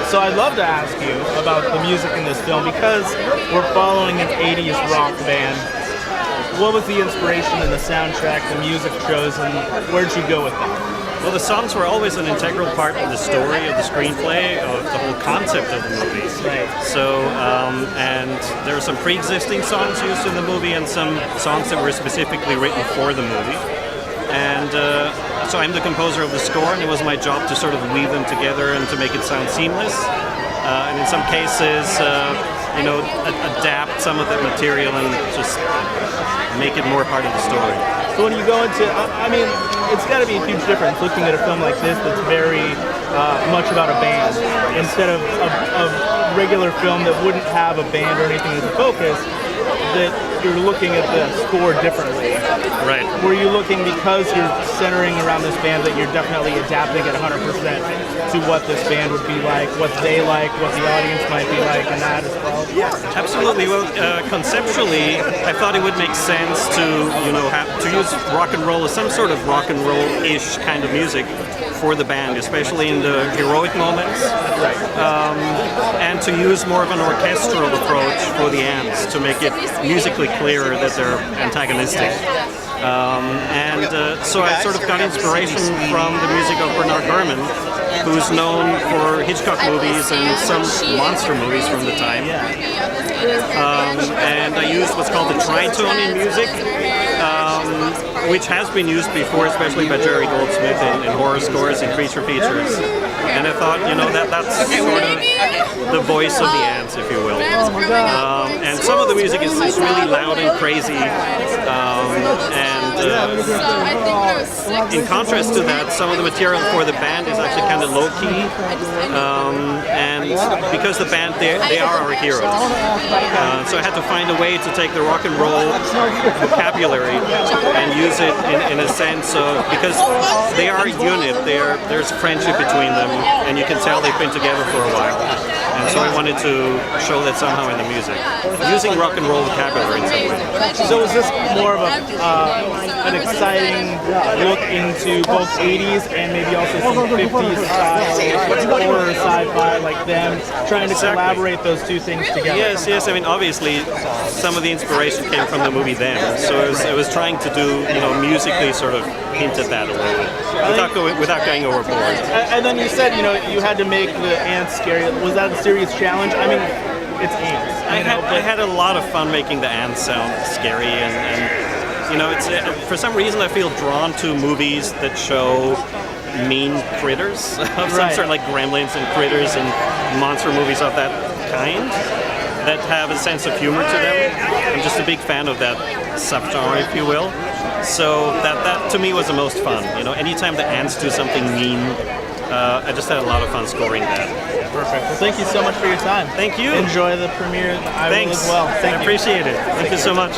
So I'd love to ask you about the music in this film because we're following an 80s rock band. What was the inspiration in the soundtrack, the music chosen? Where'd you go with that? Well, the songs were always an integral part of the story, of the screenplay, of the whole concept of the movie. Right. So, and there are some pre-existing songs used in the movie and some songs that were specifically written for the movie. And so I'm the composer of the score, and it was my job to sort of weave them together and to make it sound seamless. And in some cases, adapt some of that material and just make it more part of the story. So when you go into, I mean, it's got to be a huge difference looking at a film like this that's very much about a band instead of a regular film that wouldn't have a band or anything as a focus, that you're looking at the score differently. Right. Were you looking, because you're centering around this band, that you're definitely adapting it 100% to what this band would be like, what they like, what the audience might be like, and that as well? Absolutely. Well, conceptually, I thought it would make sense to, to use rock and roll as some sort of rock and roll-ish kind of music for the band, especially in the heroic moments, and to use more of an orchestral approach for the ants to make it musically clearer that they're antagonistic. So I sort of got inspiration from the music of Bernard Herrmann, who's known for Hitchcock movies and some monster movies from the time. And I used what's called the tritone in music, which has been used before, especially by Jerry Goldsmith in horror scores and creature features. And I thought, that's sort of the voice of the ants, if you will. And some of the music is really loud and crazy. In contrast to that, some of the material for the band is actually kind of low-key. And because the band, they are our heroes. So I had to find a way to take the rock and roll vocabulary and use it in a sense of, because they are a unit, there's friendship between them, and you can tell they've been together for a while. And so I wanted to show that somehow in the music, using rock and roll vocabulary in some way. So is this more of an exciting look into both 80s and maybe also some 50s style horror, sci-fi, like them, trying to collaborate those two things together? Yes. I mean, obviously, some of the inspiration came from the movie Them. So I was trying to do, musically sort of hint at that a little bit, without going overboard. And then you said, you had to make the ants scary. Was that a serious challenge? I mean, it's ants. I had a lot of fun making the ants sound scary, and it's for some reason I feel drawn to movies that show mean critters of some sort, like Gremlins and Critters and monster movies of that kind that have a sense of humor to them. I'm just a big fan of that subgenre, if you will. So that to me was the most fun. Anytime the ants do something mean, I just had a lot of fun scoring that. Perfect. Well, thank you so much for your time. Thank you. Enjoy the premiere. I will as well. I appreciate it. Thank you so much.